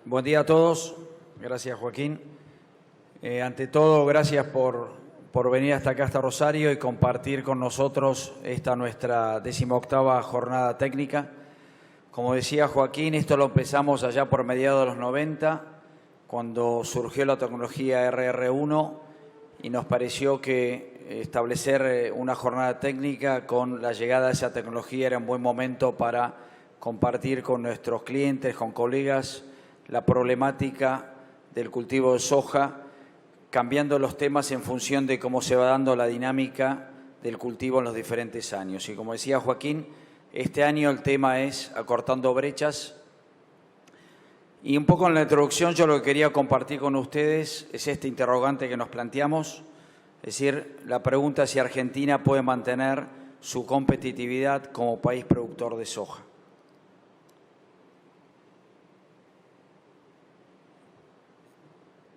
Buen día a todos. Gracias, Joaquín. Ante todo, gracias por venir hasta acá, hasta Rosario, y compartir con nosotros esta nuestra 18ª jornada técnica. Como decía Joaquín, esto lo empezamos allá por mediados de los 90, cuando surgió la tecnología RR1, y nos pareció que establecer una jornada técnica con la llegada de esa tecnología era un buen momento para compartir con nuestros clientes, con colegas, la problemática del cultivo de soja, cambiando los temas en función de cómo se va dando la dinámica del cultivo en los diferentes años. Y como decía Joaquín, este año el tema es acortando brechas. Y un poco en la introducción yo lo que quería compartir con ustedes es este interrogante que nos planteamos, es decir, la pregunta si Argentina puede mantener su competitividad como país productor de soja.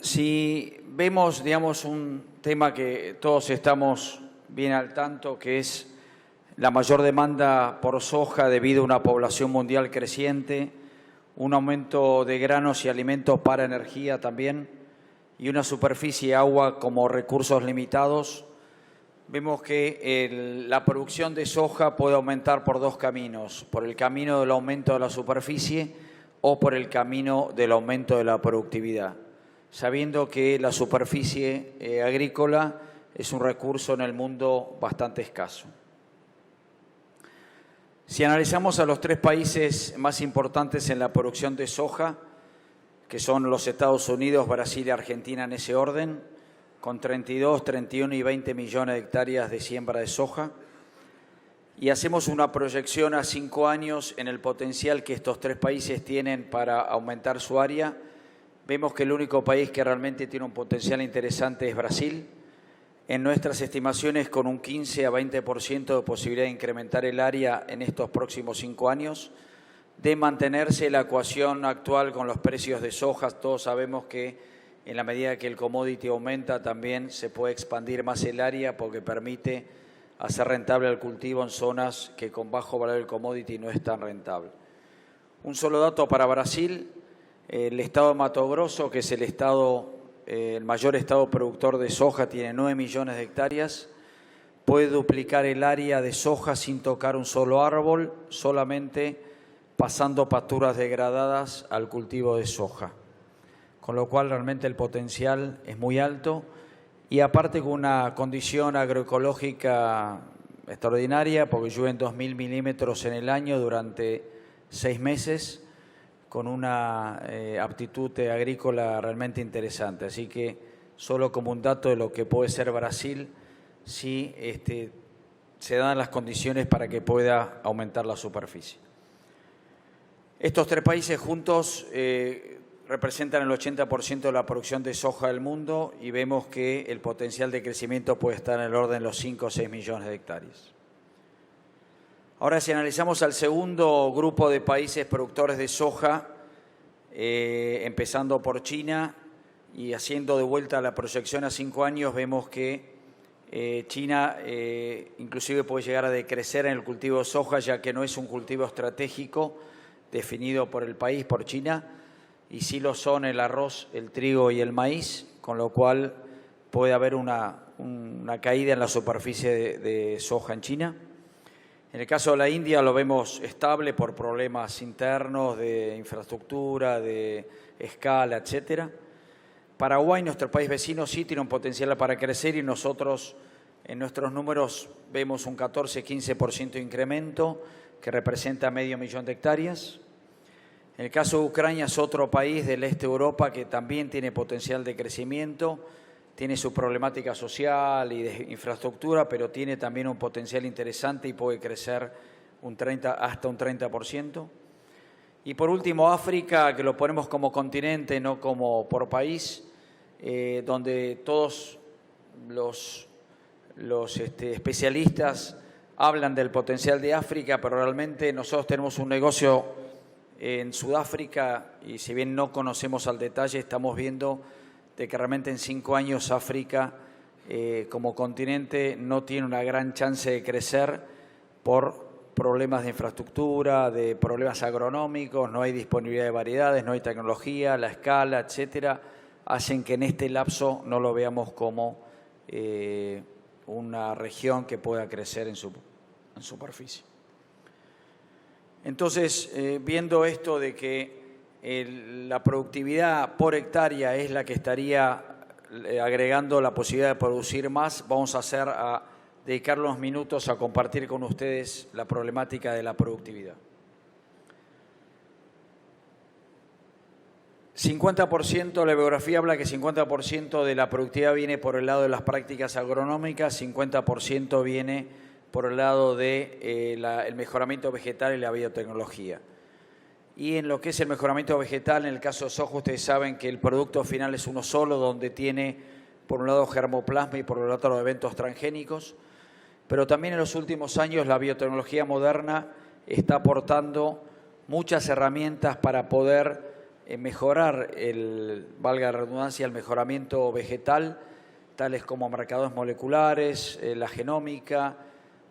Si vemos, digamos, un tema que todos estamos bien al tanto, que es la mayor demanda por soja debido a una población mundial creciente, un aumento de granos y alimentos para energía también, y una superficie de agua como recursos limitados, vemos que la producción de soja puede aumentar por dos caminos: por el camino del aumento de la superficie o por el camino del aumento de la productividad, sabiendo que la superficie agrícola es un recurso en el mundo bastante escaso. Si analizamos a los tres países más importantes en la producción de soja, que son los Estados Unidos, Brasil y Argentina en ese orden, con 32, 31 y 20 millones de hectáreas de siembra de soja, y hacemos una proyección a 5 años en el potencial que estos tres países tienen para aumentar su área, vemos que el único país que realmente tiene un potencial interesante es Brasil. En nuestras estimaciones, con un 15 a 20% de posibilidad de incrementar el área en estos próximos 5 años, de mantenerse la ecuación actual con los precios de soja. Todos sabemos que en la medida que el commodity aumenta también se puede expandir más el área porque permite hacer rentable el cultivo en zonas que con bajo valor del commodity no es tan rentable. Un solo dato para Brasil: el estado de Mato Grosso, que es el mayor estado productor de soja, tiene 9 millones de hectáreas, puede duplicar el área de soja sin tocar un solo árbol, solamente pasando pasturas degradadas al cultivo de soja, con lo cual realmente el potencial es muy alto, y aparte con una condición agroecológica extraordinaria, porque llueven 2.000 milímetros en el año durante 6 meses, con una aptitud agrícola realmente interesante. Así que solo como un dato de lo que puede ser Brasil si se dan las condiciones para que pueda aumentar la superficie. Estos tres países juntos representan el 80% de la producción de soja del mundo, y vemos que el potencial de crecimiento puede estar en el orden de los 5 o 6 millones de hectáreas. Ahora, si analizamos al segundo grupo de países productores de soja, empezando por China y haciendo de vuelta la proyección a 5 años, vemos que China inclusive puede llegar a decrecer en el cultivo de soja, ya que no es un cultivo estratégico definido por el país, por China, y sí lo son el arroz, el trigo y el maíz, con lo cual puede haber una caída en la superficie de soja en China. En el caso de la India lo vemos estable por problemas internos de infraestructura, de escala, etcétera. Paraguay, nuestro país vecino, sí tiene un potencial para crecer, y nosotros en nuestros números vemos un 14-15% de incremento, que representa medio millón de hectáreas. En el caso de Ucrania, es otro país del este de Europa que también tiene potencial de crecimiento, tiene su problemática social y de infraestructura, pero tiene también un potencial interesante y puede crecer hasta un 30%. Y por último, África, que lo ponemos como continente, no como por país, donde todos los especialistas hablan del potencial de África, pero realmente nosotros tenemos un negocio en Sudáfrica y si bien no conocemos al detalle, estamos viendo de que realmente en 5 años África como continente no tiene una gran chance de crecer por problemas de infraestructura, de problemas agronómicos, no hay disponibilidad de variedades, no hay tecnología, la escala, etcétera, hacen que en este lapso no lo veamos como una región que pueda crecer en superficie. Entonces, viendo esto de que la productividad por hectárea es la que estaría agregando la posibilidad de producir más, vamos a dedicar unos minutos a compartir con ustedes la problemática de la productividad. 50%, la bibliografía habla que 50% de la productividad viene por el lado de las prácticas agronómicas, 50% viene por el lado del mejoramiento vegetal y la biotecnología. Y en lo que es el mejoramiento vegetal, en el caso de soja, ustedes saben que el producto final es uno solo, donde tiene por un lado germoplasma y por el otro eventos transgénicos, pero también en los últimos años la biotecnología moderna está aportando muchas herramientas para poder mejorar, valga la redundancia, el mejoramiento vegetal, tales como marcadores moleculares, la genómica,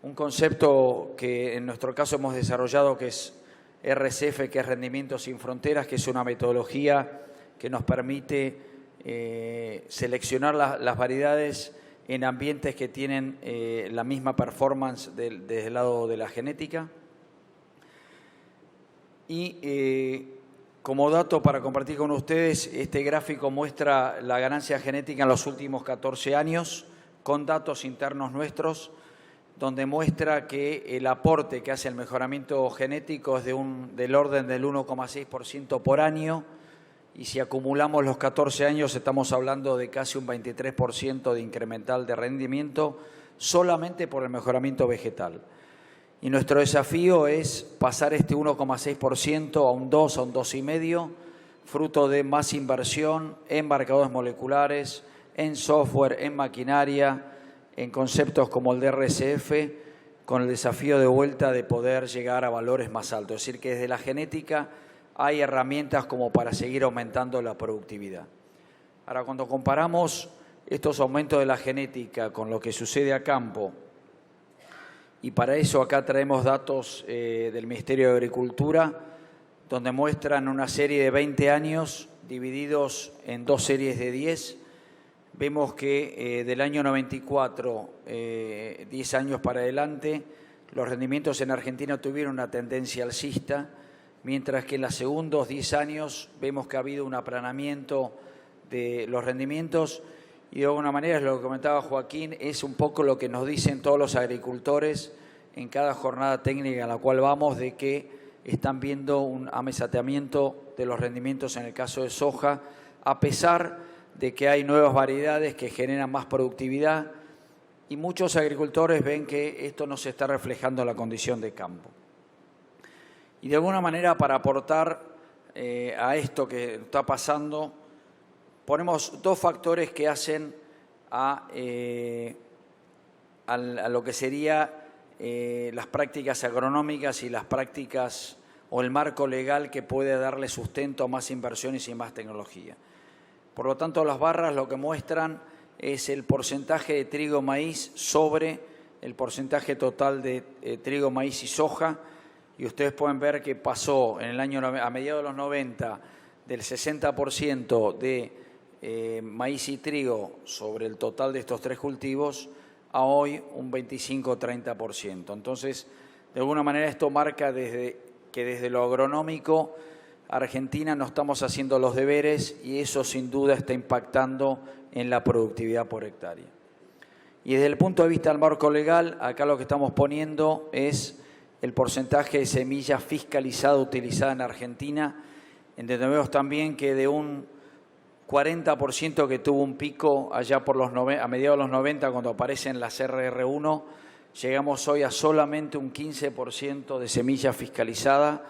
un concepto que en nuestro caso hemos desarrollado que es RCF, que es Rendimiento Sin Fronteras, que es una metodología que nos permite seleccionar las variedades en ambientes que tienen la misma performance desde el lado de la genética. Y como dato para compartir con ustedes, este gráfico muestra la ganancia genética en los últimos 14 años con datos internos nuestros, donde muestra que el aporte que hace el mejoramiento genético es del orden del 1,6% por año, y si acumulamos los 14 años estamos hablando de casi un 23% de incremental de rendimiento solamente por el mejoramiento vegetal. Y nuestro desafío es pasar este 1,6% a un 2, a un 2,5%, fruto de más inversión en marcadores moleculares, en software, en maquinaria, en conceptos como el de RCF, con el desafío de vuelta de poder llegar a valores más altos. Es decir, que desde la genética hay herramientas como para seguir aumentando la productividad. Ahora, cuando comparamos estos aumentos de la genética con lo que sucede a campo, y para eso acá traemos datos del Ministerio de Agricultura, donde muestran una serie de 20 años divididos en dos series de 10. Vemos que del año 94, 10 años para adelante, los rendimientos en Argentina tuvieron una tendencia alcista, mientras que en los segundos 10 años vemos que ha habido un aplanamiento de los rendimientos. Y de alguna manera, es lo que comentaba Joaquín, es un poco lo que nos dicen todos los agricultores en cada jornada técnica en la cual vamos, de que están viendo un amesateamiento de los rendimientos en el caso de soja, a pesar de que hay nuevas variedades que generan más productividad, y muchos agricultores ven que esto no se está reflejando en la condición de campo. Y de alguna manera, para aportar a esto que está pasando, ponemos dos factores que hacen a lo que sería las prácticas agronómicas y las prácticas o el marco legal que puede darle sustento a más inversiones y más tecnología. Por lo tanto, las barras lo que muestran es el porcentaje de trigo, maíz sobre el porcentaje total de trigo, maíz y soja, y ustedes pueden ver que pasó en el año a mediados de los 90 del 60% de maíz y trigo sobre el total de estos tres cultivos a hoy un 25-30%. Entonces, de alguna manera esto marca que desde lo agronómico Argentina no estamos haciendo los deberes, y eso sin duda está impactando en la productividad por hectárea. Y desde el punto de vista del marco legal, acá lo que estamos poniendo es el porcentaje de semilla fiscalizada utilizada en Argentina. Entendemos también que de un 40% que tuvo un pico allá a mediados de los 90, cuando aparecen las RR1, llegamos hoy a solamente un 15% de semilla fiscalizada,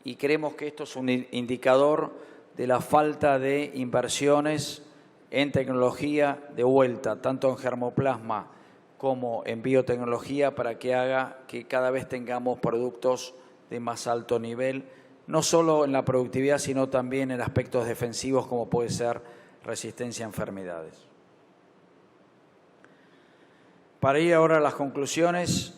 y creemos que esto es un indicador de la falta de inversiones en tecnología de vuelta, tanto en germoplasma como en biotecnología, para que haga que cada vez tengamos productos de más alto nivel, no solo en la productividad, sino también en aspectos defensivos como puede ser resistencia a enfermedades. Para ir ahora a las conclusiones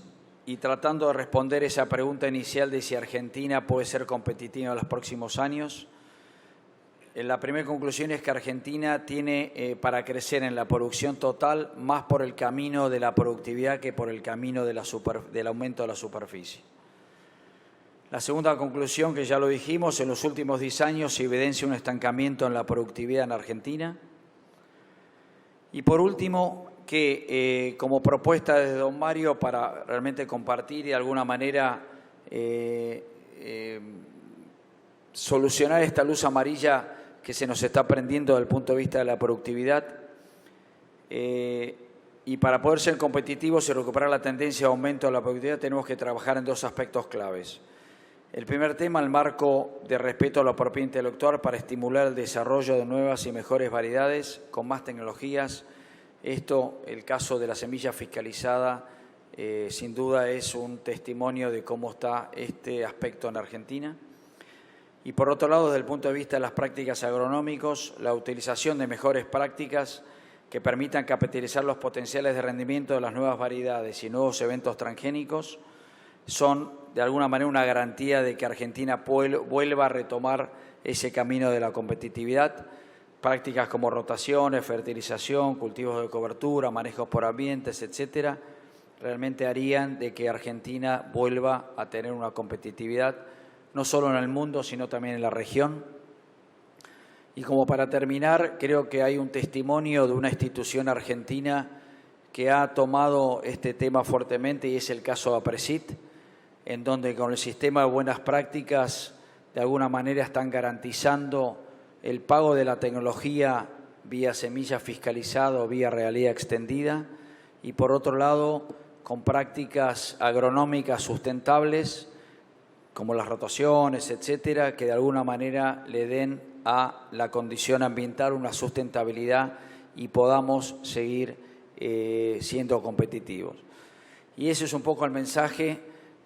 y tratando de responder esa pregunta inicial de si Argentina puede ser competitiva en los próximos años, la primera conclusión es que Argentina tiene para crecer en la producción total más por el camino de la productividad que por el camino de del aumento de la superficie. La segunda conclusión, que ya lo dijimos, en los últimos 10 años se evidencia un estancamiento en la productividad en Argentina. Y por último, que como propuesta desde don Mario para realmente compartir y de alguna manera solucionar esta luz amarilla que se nos está prendiendo desde el punto de vista de la productividad, y para poder ser competitivos y recuperar la tendencia de aumento de la productividad tenemos que trabajar en dos aspectos claves. El primer tema, el marco de respeto a la propiedad intelectual para estimular el desarrollo de nuevas y mejores variedades con más tecnologías. Esto, el caso de la semilla fiscalizada, sin duda es un testimonio de cómo está este aspecto en Argentina. Y por otro lado, desde el punto de vista de las prácticas agronómicas, la utilización de mejores prácticas que permitan capitalizar los potenciales de rendimiento de las nuevas variedades y nuevos eventos transgénicos son de alguna manera una garantía de que Argentina vuelva a retomar ese camino de la competitividad. Prácticas como rotaciones, fertilización, cultivos de cobertura, manejos por ambientes, etcétera, realmente harían de que Argentina vuelva a tener una competitividad no solo en el mundo, sino también en la región. Y como para terminar, creo que hay un testimonio de una institución argentina que ha tomado este tema fuertemente y es el caso de APRESIT, en donde con el sistema de buenas prácticas de alguna manera están garantizando el pago de la tecnología vía semilla fiscalizada o vía realidad extendida y por otro lado con prácticas agronómicas sustentables como las rotaciones, etcétera, que de alguna manera le den a la condición ambiental una sustentabilidad y podamos seguir siendo competitivos. Y ese es un poco el mensaje,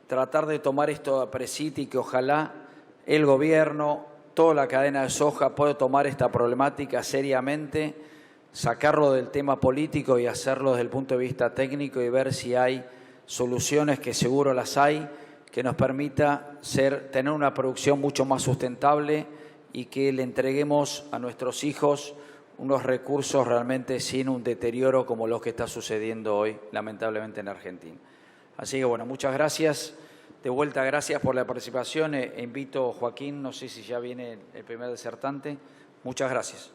tratar de tomar esto a APRESIT y que ojalá el gobierno, toda la cadena de soja pueda tomar esta problemática seriamente, sacarlo del tema político y hacerlo desde el punto de vista técnico y ver si hay soluciones, que seguro las hay, que nos permita tener una producción mucho más sustentable y que le entreguemos a nuestros hijos unos recursos realmente sin un deterioro como lo que está sucediendo hoy, lamentablemente, en Argentina. Así que, bueno, muchas gracias. De vuelta, gracias por la participación. Invito a Joaquín, no sé si ya viene el primer disertante. Muchas gracias.